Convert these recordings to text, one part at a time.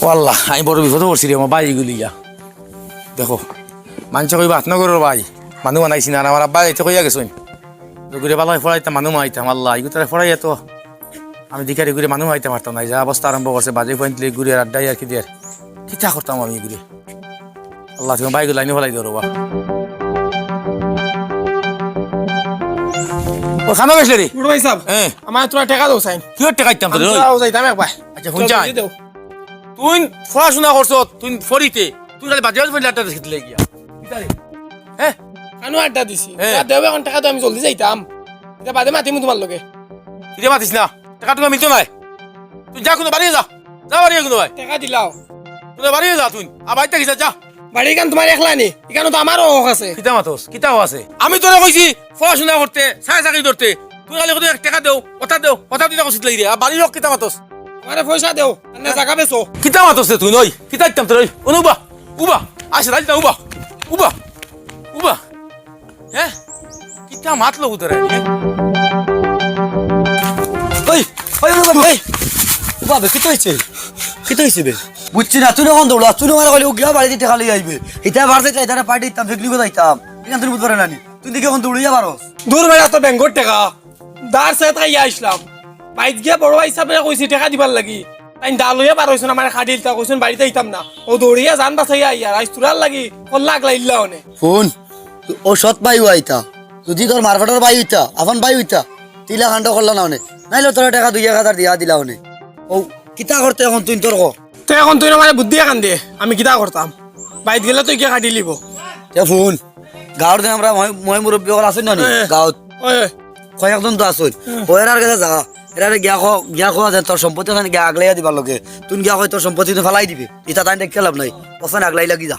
ওয়াল্লাহ আমি বড় বিপদে পড়ছি রে আমার ভাই গুলিয়া দেখো মানুষ কইবা হাত নগরের ভাই মানুষ বানাইছি না আর আমার আব্বা যাইতে কইয়া গেছেন ঘুরে ভালো ফড়াইতাম মানুষ মাইতাম আল্লাহ এগুলো তারা ফড়াই তো আমি দিকারি ঘুরে মানুষ মাইতে পারতাম না যা অবস্থা আরম্ভ করছে বাজে পয়েন্টলি ঘুরে আড্ডাই আর কি দিয়ে কিতা করতাম আমি ঘুরে আল্লাহ তুমি বাইক লাইনে ফলাই দিও রবা ও খানা গেছলে রে বুড়ো ভাই সাহেব হ্যাঁ আমার তোরা টাকা দাও সাইন কি টাকা দিতাম তোর আমরাও যাইতাম একবার আচ্ছা শুনছা তুই পড়াশোনা করছ তুই ফরিতে তুই খালি বাজে বাজে আড্ডা শিখতে গিয়া হ্যাঁ কানো আড্ডা দিছি হ্যাঁ। দেও এখন টাকা দাও আমি জলদি যাইতাম এটা বাদে মাতিমু তোমার লগে কিরে মাতিস না টাকা তুমি মিলতো নাই তুই যা কোনো বাড়ি যা যা বাড়ি কোনো ভাই টাকা দিলাও তুই বাড়ি যা তুই আর বাড়িতে গিয়ে যা বাড়ি কান তোমার একলা নি এখানে তো আমারও হক আছে কিতা মাতস কিতাও আছে আমি তোরা কইছি পড়াশোনা করতে সারা চাকরি ধরতে তুই খালি কত টাকা দেও কথা দিতে কইছিস লাগি রে আর বাড়ির লোক কিতা মাতস আমারে পয়সা দেও না জায়গা বেচো কিতা মাতস তুই নই কিতা দিতাম তোর অনুবা উবা আসে রাইতা উবা হ্যাঁ কিতা মাতলো তোরা ওই ওই ওই বাবা কি হইছে বে বুঝছি না তুই এখন দৌড়া তুই আমার কইলে গিয়া বাড়িতে টাকা লই আইবে এটা বাড়তে চাই তারা পার্টি দিতাম ফেকলি কো যাইতাম এখান তুই বুঝতে পারে নানি তুই দিকে এখন দৌড়িয়া পারস দূর বেড়া তো ব্যাংকর টাকা দার সে তাই আসলাম বাইক গিয়া বড় ভাই সাহেব কইছি টাকা দিবার লাগি তাই ডাল লইয়া পার হইছ না আমার খাডিল তা কইছেন বাড়িতে আইতাম না ও দৌড়িয়া জান বাছাইয়া আইয়া আইস তুরার লাগি কল লাগলা ইল্লা ওনে ফোন ও সৎ ভাই আইতা যদি তোর মারফাটার ভাই হইতা আপন ভাই হইতা তিলা খান্ড করলা না ওনে নাইলে তোর টাকা 2000 দিয়া দিলা ওনে ও কিতা করতে এখন তুই তোর কো তো এখন তুই আমার বুদ্ধি এখান দে আমি কিতা করতাম বাইত গেলে তুই গিয়া কাটি লিব তে ফোন গাঁৱৰ দিন আমরা মই মুরব্বী হল আছে না গাঁৱত ওই কয়েকজন তো আসল ওর আর কাছে যা এরা গিয়া খোয়া যায় তোর সম্পত্তি ওখানে গিয়া আগলাইয়া দিবার লগে তুই গিয়া কয় তোর সম্পত্তি তো ফেলাই দিবি এটা তাই দেখতে লাভ নাই ওখানে আগলাই লাগি যা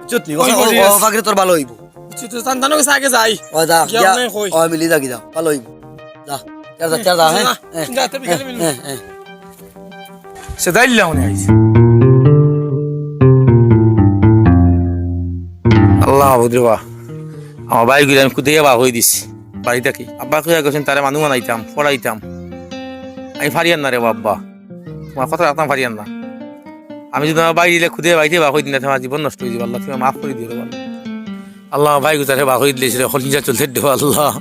চুতনি ও ফাকরে তোর ভালো হইব তুই সন্তানও কাছে আগে যাই ও যা গিয়া গিয়া নাই কই। ও মিলি যা গিয়া ভালো হইব যা যা হ্যাঁ যা তে বিকেলে মিলবো। হ্যাঁ সে দাইল্লা মনে আইছে আল্লাহ বুদ্রবা আমার ভাই গুলি আমি কুদিয়ে বা হয়ে দিছি বাড়ি থাকি আব্বা কইয়া গেছেন তারে মানুষ বানাইতাম পড়াইতাম আমি ফারিয়ান না রে আব্বা তোমার কথা রাখতাম ফারিয়ান না আমি যদি আমার বাইরে দিলে খুদে বাড়িতে বা হয়ে দিন আমার জীবন নষ্ট হয়ে যাবে আল্লাহ তুমি মাফ করে দিও রে আল্লাহ আল্লাহ ভাই গুতারে বা হয়ে দিয়েছিল হলিজা চলতে দেবো আল্লাহ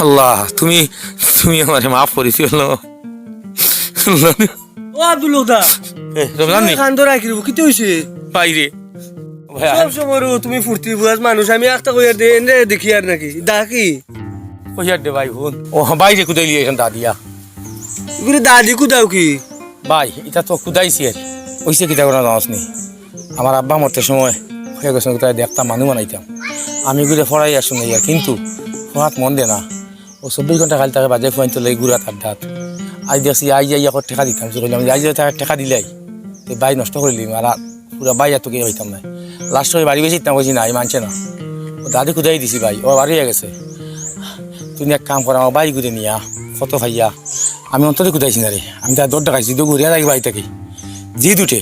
আল্লাহ তুমি তুমি আমার মাফ করেছি আল্লাহ ও আব্দুল দা রমজান নি খান ধরে রাখিব কি হইছে বাইরে ভাই সব সময় তুমি ফুর্তি বুয়াজ মানুষ আমি একটা কইয়া দে নে দেখি আর নাকি ডাকি কইয়া দে ভাই বোন ও বাইরে কুদাই লিয়ে এখান দাদিয়া এগুলো দাদি কুদাও কি ভাই এটা তো কুদাইছি আর ওইসে কিতা করে জানাস নি আমার আব্বা মরতে সময় হয়ে গেছে কোথায় দেখতাম মানুষ বানাইতাম আমি ঘুরে ফড়াই আসুন ইয়ার কিন্তু ফোনাত মন দে না ও 24 ঘন্টা খালি তাকে বাজে ফোন তো লাই ঘুরা তার দাঁত আজ দেখছি আই যাই এখন টেকা দিতাম কইলাম আই যাই তাকে টেকা দিলাই তো বাই নষ্ট করে দিলাম আর পুরা বাই এত কে হইতাম না লাস্ট হয়ে বাড়ি বেশি ইতাম কইছি না মানছে না ও দাদি কুদাই দিছি ভাই ও বাড়ি হয়ে গেছে তুমি এক কাম কর আমার বাড়ি ঘুরে নিয়া কত ভাইয়া আমি অন্তরে কুদাইছি না রে আমি তার দৌড় ডাকাইছি তো ঘুরিয়া থাকি বাড়ি থেকে জি দুটে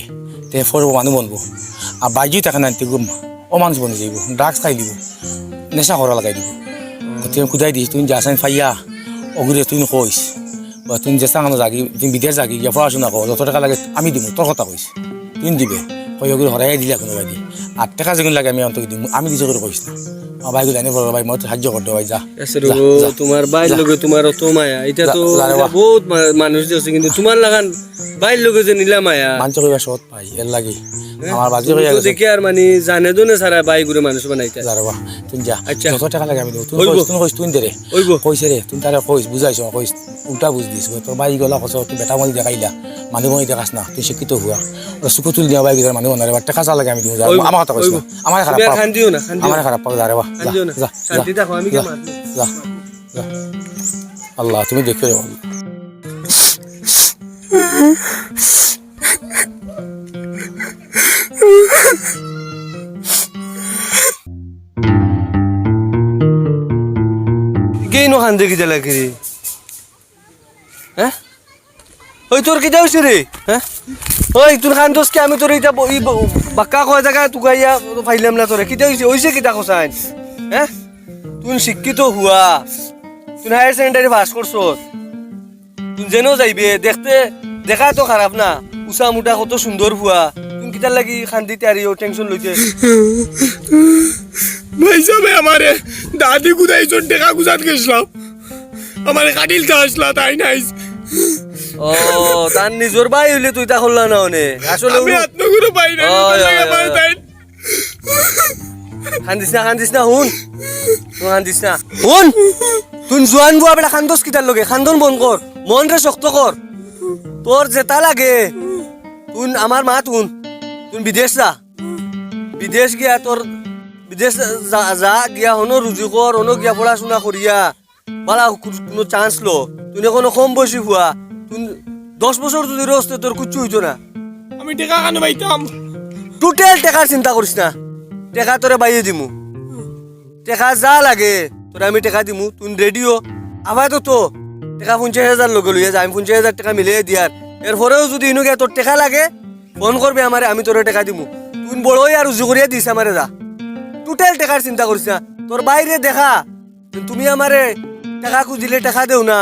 তে ফরবো মানুষ বনবো আর বাইজি থাকে না গুম ও মানুষ বনে যাইব ড্রাগস খাই দিব নেশা করা লাগাই দিব তুমি কুদাই দিস তুমি যাসাইন ফাইয়া ওগুলো তুই কইস বা তুমি যে চাঙানো জাগি তুমি বিদেশ জাগি গিয়া পড়াশোনা কর যত টাকা লাগে আমি দিব তোর কথা কইস তুমি দিবে কই ওগুলো হরাই দিলা কোনো ভাই আর টাকা যেগুলো লাগে আমি অন্তকে দিব আমি দিছে করে কইস না আমার ভাইগুলো জানি পড়ো ভাই মই সাহায্য করতে ভাই যা তোমার বাইর লগে তোমার অত মায়া এটা তো বহুত মানুষ আছে কিন্তু তোমার লাগান বাইর লগে যে নিলা মায়া মানছ কইবা সৎ ভাই এর লাগি আমার বাজি হইয়া গেছে দেখি আর মানে জানে দনে সারা বাই গুরে মানুষ বানাইতা যারবা তুই যা আচ্ছা। যত টাকা লাগে আমি দেব তুই কইস তুই দে রে ওইব কইছে রে তুই তারে কইস বুঝাইছ কইস উল্টা বুঝ দিস তোর ভাই গলা কছ তুই বেটা মই দেখাইলা মানুষ মই দেখাস না তুই শিক্ষিত হুয়া ওরা সুকু তুল দিয়া ভাই গিয়ে মানুষ না রে টাকা চা লাগে আমি দিব যা আমার কথা কইস আমার খারাপ পাও খান দিও না আমার খারাপ পাও যারে খান দিও না যা শান্তি দেখো আমি কি যা মারবো যা যা আল্লাহ তুমি দেখো রে গেইনো খান দেখি দিলা কি রে হ্যাঁ ওই তোর কি যাওছি রে হ্যাঁ ওই তোর খান দোষ কি আমি তোর এটা বাক্কা কয় জায়গা তুকাইয়া ফাইলাম না তোরে কি যাওছি ওইছে কি দেখো সাইন হ্যাঁ তুই শিক্ষিত হুয়া তুই হায়ার সেকেন্ডারি পাস করছ তুই যেন যাইবে দেখতে দেখা তো খারাপ না উষা মুটা কত সুন্দর ভুয়া তুমি কিতার লাগি খান্দিতে আরিও টেনশন লইতে ভাই সাহেব আমারে দাদি গুদাইছন টাকা গুজাত গেছিলাম আমারে কাটিলতে আসলা তাই নাইস ও তার নিজর ভাই হইলে তুই তা করলা না অনে আসলে আমি আত্মগুরু পাই না আমার তাই কান্দিস না হুন তুই কান্দিস না হুন তুই জোয়ান বুয়া বেটা খান্দস কিতার লগে খান্দন বন্ধ কর মন রে শক্ত কর তোর যেটা লাগে তুই আমার মা তুই বিদেশ গিয়া তোর বিদেশ যা গিয়া হনো রুজি কর হনো গিয়া পড়াশোনা করিয়া বালা কোনো চান্স লো তুই কোনো কম বয়সী হুয়া তুই 10 বছর যদি রস্তে তোর কিচ্ছু হইতো না আমি টাকা কেন পাইতাম টোটাল টাকার চিন্তা করিস না টাকা তোরে বাইয়ে দিমু টাকা যা লাগে তোরে আমি টাকা দিমু তুই রেডিও আবার তো টাকা 50,000 লগে লইয়া যা আমি 50,000 টাকা মিলিয়ে দিয়ার এরপরেও যদি ইনো গিয়া তোর টাকা লাগে ফোন করবি আমারে আমি তোরে টাকা দিমু তুই বড়ই আর উজু করিয়া দিস আমারে যা টোটাল টাকার চিন্তা করিস না তোর বাইরে দেখা তুমি আমারে টাকা খুঁজিলে টাকা দেও না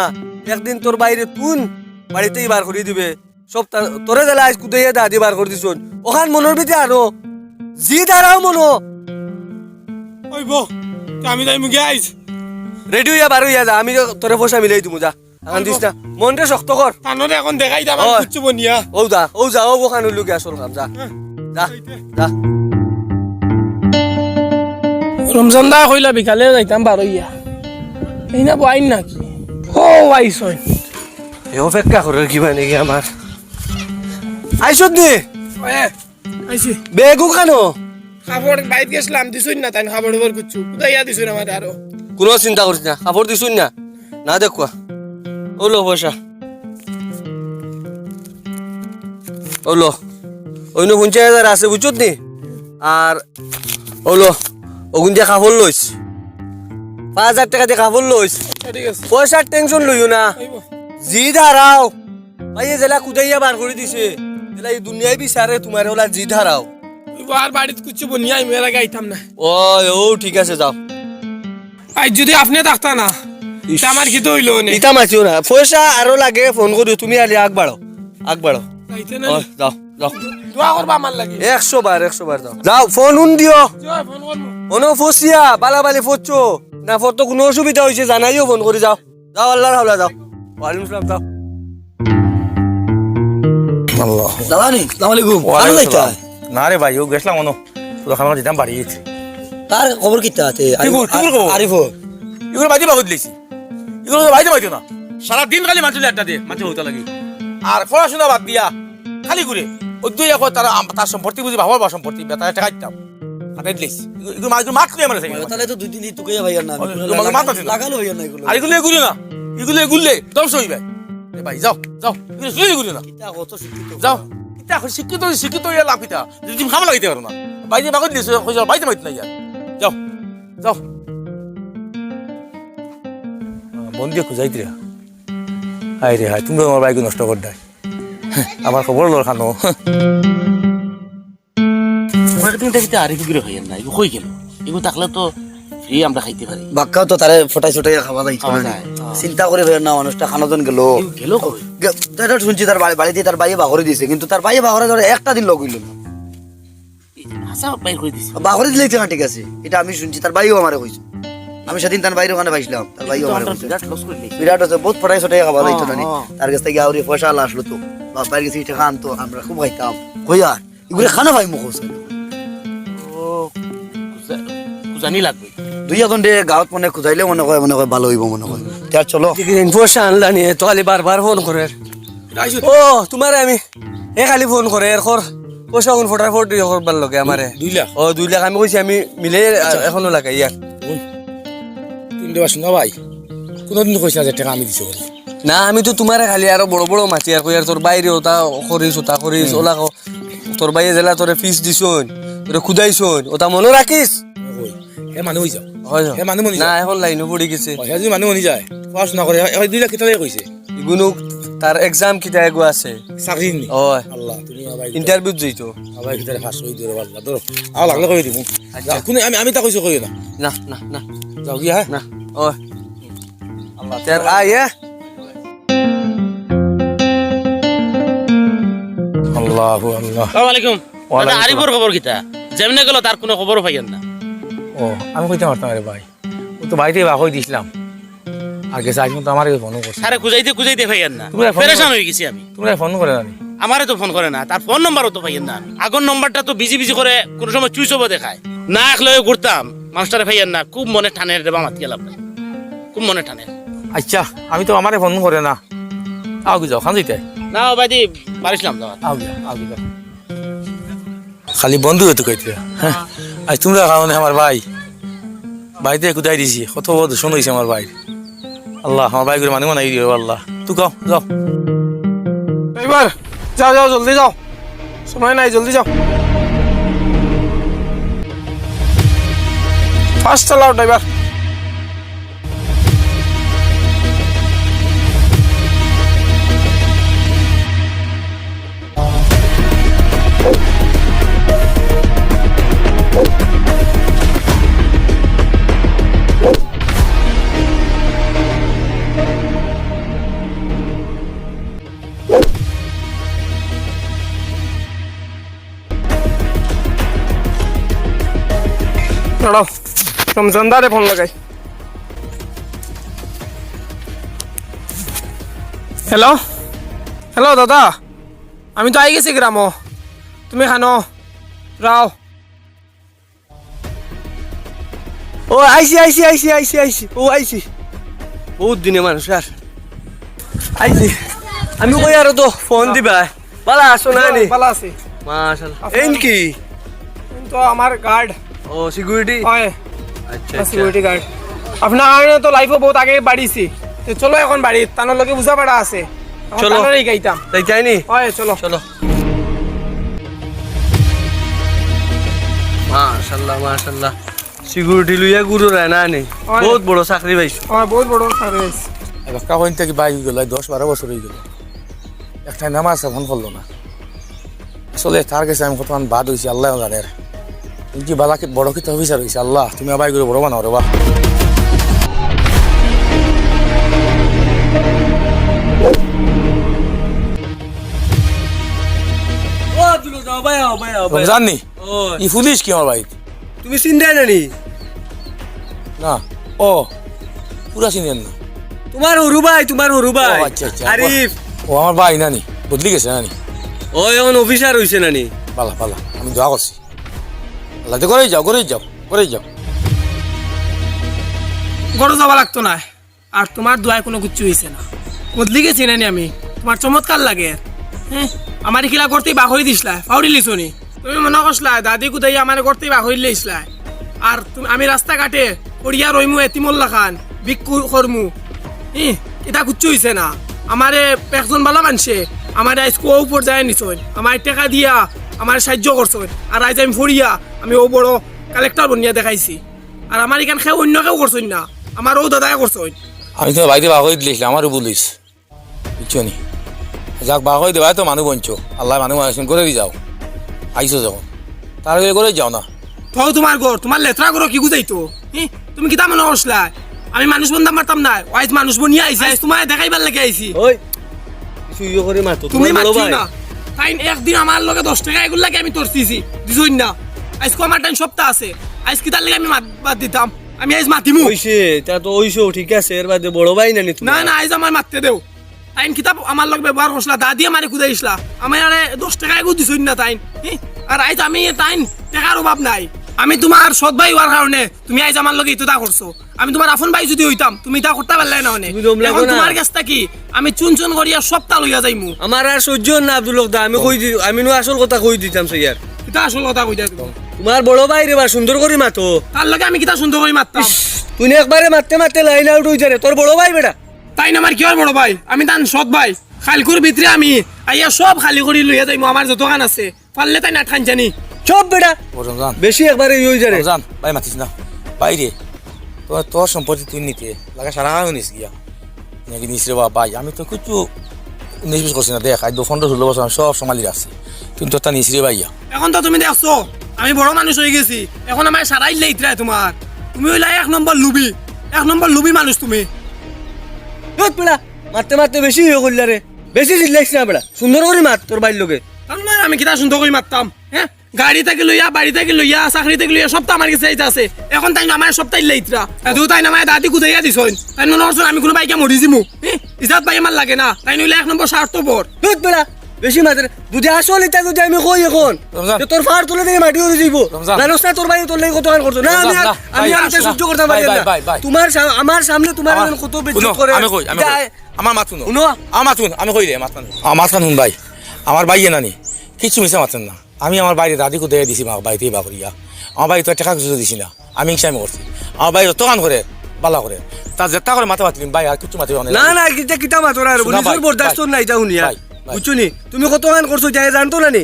একদিন তোর বাইরে তুন বাড়িতেই বার করে দিবে সব তোরে দিলা আজ কুদাইয়া দাদি বার করে দিছ ওখান মনের ভিতরে আনো জি দাঁড়াও মনো ওই বো আমি তাই মুগে আইস রেডি হইয়া বার হইয়া যা আমি তোরে পয়সা মিলাই দিমু যা এখন দিস না মনটা শক্ত কর কানরে এখন দেখাই দাম কিচ্ছু বনিয়া ও যা ওখান হইল কি আসল কাম যা যা যা রমজান দা কইলা বিকালে যাইতাম বারইয়া এই না বইন নাকি ও আইসন এ অপেক্ষা করে কিবা নাকি আমার আইসত নি আইছি বেগু খানো খাবার বাইত গেছিলাম দিছুন না তাই খাবার খবর কুচ্ছু কুদাইয়া দিছুন আমার আরো কোনো চিন্তা করিস না খাবার দিছুন না না দেখুয়া ওলো পয়সা ওলো অন্য 50,000 আছে বুঝছত নি আর ওলো ওগুন দিয়ে খাবার লইস 5,000 টাকা দিয়ে খাবার লইস ঠিক আছে পয়সার টেনশন লইও না জি ধারাও ভাই জেলা কুদাইয়া বার করে দিছে জেলা এই দুনিয়ায় বিচারে তোমার ওলা জি ধারাও আর বাড়িতে কুচ্ছু বনিয়া আমি এর আগে আইতাম না ও ঠিক আছে যাও আজ যদি আপনি থাকতা না তা আমার কি তো হইলো নে ইতা মাছিও না পয়সা আরো লাগে ফোন করি তুমি আলি আগ বাড়ো যাইতে না যাও দোয়া করবা আমার লাগে 100 বার যাও যাও ফোন উন দিও জয় ফোন করমু ono ফসিয়া বালাবালি ফচ্ছো না ফটো কোনো অসুবিধা হইছে জানাইও ফোন করে যাও আল্লাহর হাওলা যাও ওয়ালাইকুম আসসালাম যাও আল্লাহ দালানি আসসালামু আলাইকুম ওয়ালাইকুম ভালো যাইতা আসসালাম। না রে ভাই ও গেছিলাম অনো পুরো খাবার দিতাম বাড়ি গেছে তার খবর কিতা আছে খবর? আরিফ এগুলো বাদি বাগত দিয়েছি এগুলো তো বাইতে পাইতো না সারাদিন খালি মাছুলে একটা দিয়ে মাছ হইতে লাগে আর পড়াশোনা বাদ দিয়া খালি ঘুরে ওই দুই এখন তার সম্পত্তি বুঝি ভাবার বা সম্পত্তি বেতায় টাকা দিতাম হাতে দিয়েছি এগুলো মাছ তুই আমার তাহলে তো দুই দিন দিন তুকে ভাইয়ার না তোমাকে মাথা দিল। লাগালো ভাইয়ার না এগুলো আর এগুলো এগুলো না এগুলো এগুলো ধ্বংস হইবে এ ভাই যাও এগুলো শুয়ে এগুলো না কিতা কত শিক্ষিত যাও এটা এখন শিক্ষিত হইয়া লাভ কিতা যদি তুমি খাবার লাগাইতে পারো না বাইরে বাগত দিয়েছো বাইতে পাইতো না ইয়ার যাও বন্দিয়ে খুঁজাই দিয়া হাই রে হাই তুমি আমার বাইক নষ্ট কর দেয় আমার খবর লোর খানো তুমি কিতা আরিফ গিরে হইয়ার না এগু কই গেল এগু থাকলে তো ফ্রি আমরা খাইতে পারি বাক্কাও তো তারে ফটাই ছটাই খাওয়া যাইতো খাওয়া না যায়। চিন্তা করে ভাইয়ার না মানুষটা খানাজন গেল গেল কই এটা শুনছি তার বাড়িতে তার বাইয়ে বাঘরে দিছে কিন্তু তার বাইয়ে বাঘরে ধরে একটা দিন লগ হইল না হাসা বাইর করে দিছি বাঘরে দিলে না ঠিক আছে এটা আমি শুনছি তার বাইও আমারে কইছে আমি সেদিন তার বাইরে ওখানে পাইছিলাম তার বাইও আমারে কইছে বিরাট লস করলি বিরাট হচ্ছে বহুত ফটাই ছটাই খাওয়া যাইতো না হ্যাঁ। তার কাছ থেকে আউরি পয়সা আসলো তো বাইরে গেছে টাকা আনতো আমরা খুব খাইতাম কইয়া এগুলো খানা ভাই মুখ ও কুজানি লাগবে দুই এখন গাঁৱত মনে খুঁজাইলে মনে কয় ভালো হইব মনে কয় তার চলো পয়সা আনলা নিয়ে তো খালি বারবার ফোন করে ও তোমার আমি খালি ফোন করে এরপর পয়সা কোন ফটাফট দিয়ে করবার লগে আমারে 2 লাখ 2 লাখ আমি কইছি আমি মিলে এখনো লাগাই ইয়ার তিনটে বাসন না ভাই কোনোদিন কইছে যে টাকা আমি দিছি বলে না আমি তো তোমারে খালি আরো বড় বড় মাছি আর কই আর তোর বাইরে ওটা করিস ওটা করিস ওলা তোর বাইরে জেলা তোরে ফিস দিছুন তোরে খুদাইছুন ওটা মনে রাখিস হে মানুহ হই যাও হয় হে মানুহ মনি না যায় এখন লাইনও পড়ি গেছে হে যদি মানুহ মনি যায় পড়াশোনা করে 2 লাখ কিতালে কইছে ইগুনো তার এক্সাম কিটা এগো আছে চাকরি নি ওই আল্লাহ তুমি ভাই ইন্টারভিউ যাইতো ভাই কিতালে ফাঁস হই দিও আল্লাহ ধরো আও লাগলে কই দিমু কোনে আমি তা কইছো কই না না না না যাও কি হ্যাঁ না ওই আল্লাহ তের আয় আল্লাহ আল্লাহ আসসালামু আলাইকুম ওয়ালাইকুম দাদা আরিফর খবর কিতা যেমনে গেল তার কোনো খবরও পাইয়েন না ও আমি কইতে পারতাম রে ভাই ও তো বাড়িতে বাকই দিছিলাম আর গেছে আজ তো আমার ফোন করছে সারে খুঁজাইতে পাইয়েন না তোমরা ফোন পেরেশান হয়ে গেছি আমি তোমরা ফোন করে জানি আমারে তো ফোন করে না তার ফোন নাম্বারও তো পাইয়েন না আমি আগর নম্বরটা তো বিজি করে কোনো সময় চুইস হবো দেখায় না একলে ঘুরতাম মানুষটারে পাইয়েন না খুব মনে ঠানের দেবা মাতি গেলাম খুব মনে ঠানের আচ্ছা আমি তো আমারে ফোন করে না আও কি যাও খান দিতে না বাইদি পারিছিলাম যাওয়া আও কি যাও খালি বন্ধু হতে কইতে হ্যাঁ আজ তোমরা কারণে আমার ভাই বাড়িতে কোথায় দিছি কত বড় শুনেছি আমার ভাই আল্লাহ আমার ভাই করে মানে মনে দিও আল্লাহ তুই যাও যাও এবার যাও যাও জলদি যাও সময় নাই জলদি যাও ফাস্ট চালাও ড্রাইভার দাঁড়াও রমজানদারে ফোন লাগাই হ্যালো হ্যালো দাদা আমি তো আই গেছি গ্রামও তুমি খানো রাও ও আইসি ও আইসি বহুত দিনে মানুষ আর আইসি আমি কই আর তো ফোন দিবা বালা আসো না নি ভালো আছি মাশাআল্লাহ এই কি তো আমার গার্ড ও সিকিউরিটি হয় আচ্ছা সিকিউরিটি গার্ড আপনার কারণে তো লাইফও বহুত আগে বাড়িছি তো চলো এখন বাড়ি তানোর লগে বুঝা পাড়া আছে চলো। চলো গাইতাম তাই যাইনি হয় চলো চলো মাশাআল্লাহ সিকিউরিটি লইয়া গুরু রে না নি হয়। বহুত বড় চাকরি পাইছো আমার বহুত বড় সার্ভিস এবার কাহিনী থেকে বাই হয়ে গেল 10-12 বছর হয়ে গেল একটা নামাজ ফোন করলো না আসলে তার কাছে আমি কতক্ষণ বাদ হয়েছি আল্লাহ জানে তুমি কি বালাকে বড় কিতা অফিসার হয়েছে আল্লাহ তুমি আবার করে বড় বানাও রে বা ও দুলো যাও ভাই জাননি ও ই পুলিশ কি আমার ভাই তুমি চিন্তাই নানি না ও পুরা চিনেন না তোমার হরু ভাই ও, আচ্ছা, আচ্ছা। আরিফ ও আমার ভাই নানি বদলি গেছে নানি ও এখন অফিসার হইছে নানি পালা পালা আমি দোয়া করছি আল্লাহ তো করেই যাও গড় যাওয়া লাগতো না আর তোমার দোয়ায় কোনো কিচ্ছু হয়েছে না বদলি গেছি নানি আমি তোমার চমৎকার লাগে হ্যাঁ আমার খিলা করতেই বাহরি দিসলা ফাউরি লিছনি তুমি মনে করছলা দাদি কুদাই আমার করতেই বাহরি লিসলা আর তুমি আমি রাস্তাঘাটে পড়িয়া রইমু এতিমুল্লা খান বিক্ষু করমু এটা কিচ্ছু হয়েছে না আমারে একজন ভালো মানছে আমার আজকে ও পর্যায়ে নিছই আমার টাকা দিয়া আমার সাহায্য করছই আর আজ আমি ফড়িয়া আমি ও বড় কালেক্টর বনিয়া দেখাইছি আর আমার এখান খেয়ে অন্য কেউ করছই না আমার ও দাদাকে করছই আমি তো বাড়িতে বাহই দিয়েছিলাম আমারও বলিস বুঝছো নি যাক বাহই দেবাই তো মানুষ বঞ্চ আল্লাহ মানুষ মানুষ করে দিয়ে যাও আইসো যখন তার আগে করে যাও না তো তোমার ঘর তোমার লেত্রা ঘর কি বুঝাইতো তুমি কিতা মনে করছলা আমি মানুষ বন্ধা মারতাম না আজ মানুষ বনিয়া আইছি আজ তোমায় দেখাইবার লেগে আইছি ওই কিছু ইয়ে করে মাতো তুমি তোমার বড় মারছি ভাই না তাই একদিন আমার লগে 10 টাকা এগুলো লাগে আমি তোরছিছি দিছই না আজকে আমার টাইম সপ্তাহ আছে আজ কিতার লাগে আমি বাদ দিতাম আমি আজ মাতিমু হইছে তা তো হইছো ঠিক আছে এর বাদে বড় ভাই নানি তুমি না না আজ আমার মারতে দেও টাইম কিতাব আমার লগে ব্যবহার করছলা দাদি আমারে খুদাইছলা আমি আরে 10 টাকা এগু দিছই না তাই আর আজ আমি টাইম টাকার অভাব নাই আমি তোমার সৎ ভাই হওয়ার কারণে তুমি আজ আমার লগে ইতটা করছো আমি তোমার আপন ভাই যদি হইতাম তুমি তা করতে পারলে না তুমি দম লাগো না। তোমার কাছটা কি আমি চুন করিয়া সপ্তাহ লইয়া যাইমু আমার আর সহ্য না আব্দুল দা আমি কই দি আমি নো আসল কথা কই দিতাম স্যার এটা আসল কথা কইতা তোমার বড় ভাই রে বা সুন্দর করে মাতো তার লগে আমি কিতা সুন্দর করে মারতাম তুই একবারে মারতে লাইন আউট হই যারে তোর বড় ভাই বেটা তাই না আমার কি আর বড় ভাই আমি তান সৎ ভাই খালকুর ভিতরে আমি আইয়া সব খালি করে লইয়া যাইমু আমার যত গান আছে পারলে তাই না ঠান জানি সব বেটা ও রমজান বেশি একবারে হই যারে রমজান ভাই মাতিস না বাইরে তোর সম্পত্তি তুই নিতে লাগা সারা নিস গিয়া নাকি নিস রে বাবা ভাই আমি তো কিছু নিষ্পেষ করছি না দেখ আজ 15-16 বছর আমি সব সমালি রাখছি কিন্তু তোরটা নিস রে ভাইয়া এখন তো তুমি দেখছো আমি বড় মানুষ হয়ে গেছি এখন আমার সারাই লেইত্রায় তোমার তুমি হইলা 1 নম্বর লুবি মানুষ তুমি বেটা মারতে বেশি হয়ে গেল রে বেশি চিল্লাইছ না বেটা সুন্দর করে মার তোর ভাইয়ের লগে তার না আমি কিতা সুন্দর করে মারতাম হ্যাঁ গাড়ি থেকে লইয়া বাড়ি থেকে লইয়া চাকরি থেকে লইয়া সব তো আমার কাছে আছে এখন তাই আমার সপ্তাহ লাইতরা দু তাই আমার দাদি কুদাইয়া দিছন তাই নরসন আমি কোনো বাইকে মরি দিমু ইজাত ভাই আমার লাগে না তাই নইলে 1 নম্বর স্বার্থপর দুধ বেড়া বেশি মাত্র যদি আসল এটা যদি আমি কই এখন রমজান। যে তোর ফাড় তুলে দিয়ে মাটি হয়ে যাইব রমজান। জানোস না তোর ভাই তোর লাগি কত গান করছো না আমি আর- না, আমি ভাই, আর আস এটা না। সহ্য করতে পারি ভাই, না ভাই, ভাই। আমার সামনে তোমার আমার- কত শুনো, বেজ্জত করে আমি কই যা- আমার মাত শুনো শুনো। আমার মাত শুন আমি কই রে মাত শুন আমার মাত শুন ভাই আমার বাইয়ে নানি কিছু মিশে মাতেন না আমি আমার বাইরে দাদি কোথায় দিছি মা বাড়িতেই বা করিয়া আমার বাড়ি তো টাকা কিছু দিছি না আমি হিংসামি করছি আমার বাড়ি যত গান করে বালা করে তার যেটা করে মাথা মাতিলিম ভাই আর কিছু মাতিব না না কিটা কিটা মাতর আর শোনা ভাই, নিজের বরদাস্ত ভাই, নাই এটা শুনিয়া ভাই, ভাই। বুঝছো নি তুমি কত গান করছো যাই জানতো না নি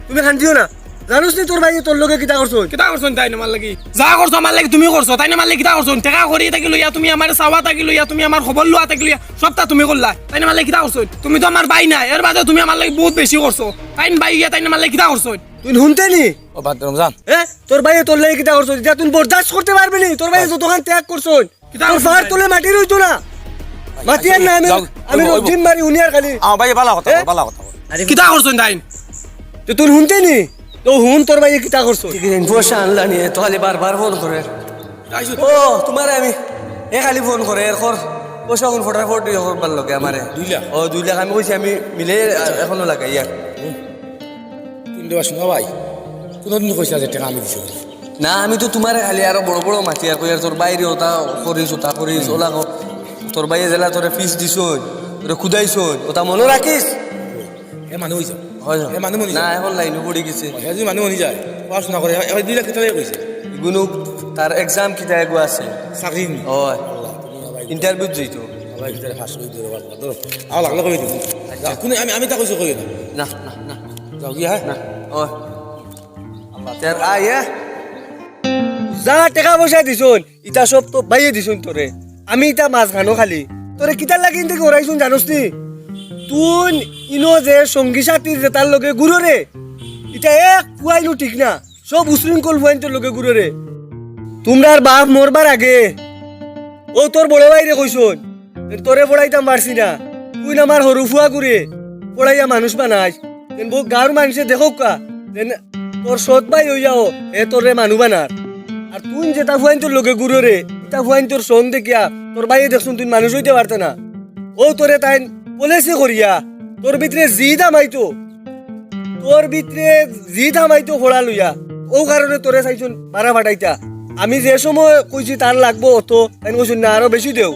তুমি খান্দিও না জানোস নি তোর ভাই তোর লগে কিটা করছো কিতা করছন তাই আমার লাগি যা করছো আমার লাগি তুমি করছো তাই আমার লাগি কিতা করছন টাকা করি থাকি লইয়া তুমি আমার চাওয়া থাকি লইয়া তুমি আমার খবর লোয়া থাকি লইয়া সবটা তুমি করলা তাই আমার লাগি কিতা করছন তুমি তো আমার ভাই না এর বাদে তুমি আমার লাগি বহুত বেশি করছো তাই ভাই গিয়া তাই আমার লাগি কিতা করছন তুই শুনতে নি ও বাদ রমজান তোর ভাই তোর লাগি কিটা করছো যা তুই বরদাস্ত করতে পারবি নি তোর ভাই দোকান ত্যাগ করছো কিতা তোর করছো ফাড় ভাই? তুলে মাটি রইতো না মাটি আর না আমি যাও, আমি ওইব, ওইব। রজিম মারি উনিয়ার খালি আমার ভাই বালা কথা এ? বালা কথা কিতা করছন তাই তো তুই শুনতে নি তো হুন তোর ভাই কিটা করছো পয়সা আনলা নিয়ে তো খালি বারবার ফোন করে ও তোমার আমি এ খালি ফোন করে এরপর পয়সা কোন ফটাফট করবার লগে আমারে 2 লাখ? ও 2 লাখ আমি কইছি আমি মিলে এখনো লাগাই ইয়ার কিন্তু শুনো ভাই কোনোদিন কইছে যে টাকা আমি দিছি না আমি তো তোমার খালি আরো বড় বড় মাতি আর কই আর তোর বাইরে ওটা করিস ওটা করিস ওলা তোর বাইরে জেলা তোরে ফিস দিছুন তোরে খুদাইছুন ওটা মনে রাখিস এ মানুহ হইছে হয় এ মানুহ মনি না যায় এখন লাইনে পড়ে গেছে হে যদি মানুহ মনি যায় পড়াশোনা করে এবার 2 লাখ টাকা কইছে গুনু তার এক্সাম কিটা এগো আছে চাকরি নি হয় ইন্টারভিউ যাইতো ভাই ভিতরে ফাঁস করে দিও বাবা ধরো আও লাগলো কই দিও কোন আমি তা কইছো কই না না না যাও কি হ্যাঁ না ও তার আয়া যা টাকা পয়সা দিছুন ইটা সব তো বাইয়ে দিছুন তোরে আমি ইটা মাছ খানো খালি তোরে কিটা লাগি ইনতে ওরাইছুন জানোস নি তুই ইনো যে সঙ্গী সাথী যে তার লগে গুরো রে ইটা এক পুয়াইনো ঠিক না সব উশৃঙ্খল পুয়াইন তোর লগে গুরো রে তোমরার বাপ মরবার আগে ও তোর বড় ভাই রে কইছুন তোরে পড়াইতাম পারছি না তুই না আমার হরু ফুয়া করে পড়াইয়া মানুষ বানাস গাঁর মানুষে দেখো কা তোর সৎ ভাই হই যাও এ তোর রে মানু বানার আর তুই যেটা ফুয়াইন তোর লোকে গুরো রে এটা ফুয়াইন তোর সং দেখিয়া তোর ভাই দেখছুন তুই মানুষ হইতে পারতে না ও তোরে তাই বলেছে করিয়া তোর ভিতরে জি দামাইতো তোর ভিতরে জি দামাইতো ফোড়া লইয়া ও কারণে তোরে চাইছুন ভাড়া ফাটাইতা আমি যে সময় কইছি তার লাগবো অত তাই কইছুন না আরো বেশি দেও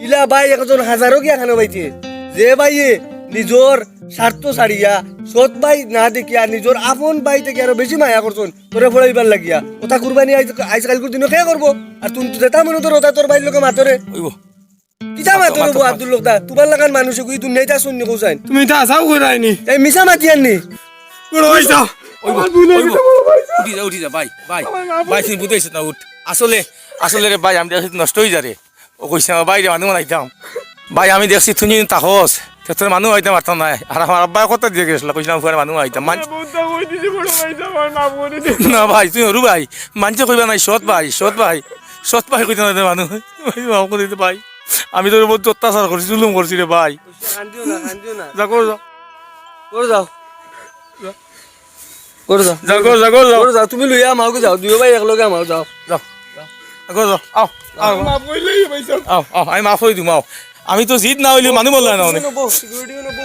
ইলা ভাই একজন হাজারও গিয়া খানো পাইছে যে ভাইয়ে নিজর স্বার্থ ছাড়িয়া সৎ ভাই না দেখিয়া নিজর আপন ভাই থেকে আরো বেশি মায়া করছুন তোরে ফোড়াইবার লাগিয়া ওটা কুরবানি আজকালকার দিনে খেয়ে করবো আর তুই যেটা মনে তোর ওটা তোর ভাইয়ের লোকে মাতরে ওইব কিতা মাতরে আব্দুল লোকদা তোমার লাগান মানুষ কই তুই নেইতা শুননি কোসাইন তুমি এটা আসাও করাইনি এই মিছা মাতি আননি বড় ভাইসা ওইব উঠি যা ভাই ভাই ভাই তুমি বুঝাইছ না উঠ আসলে আসলে রে ভাই আমি দেখছি নষ্ট হয়ে যা রে ও কইছে আমার বাইরে মানুষ বানাইতাম ভাই আমি দেখছি তুমি তাহস তোর মানুষ হইতাম পারতাম না আর আমার আব্বা কত দিয়ে গেছিল কইছিলাম ফুয়ার মানুষ হইতাম না ভাই তুই হরু ভাই মানছে কইবা নাই সৎ ভাই সৎ ভাই কইতে না মানুষ মাফ করে দিতে ভাই আমি তোর বহুত অত্যাচার করছি জুলুম করছি রে ভাই কান্দিও না যা কর যাও করে যাও করে যাও যা কর যাও করে যাও তুমি লইয়া আমাকে যাও দুই ভাই একলগে আমাকে যাও যাও কর যাও আও আও মাফ কইলেই ভাইসা আও আও আমি মাফ করে দিম আও আমি তো জিদ না হইলে মানুষ বললাম না অনেক নবো সিকিউরিটি নবো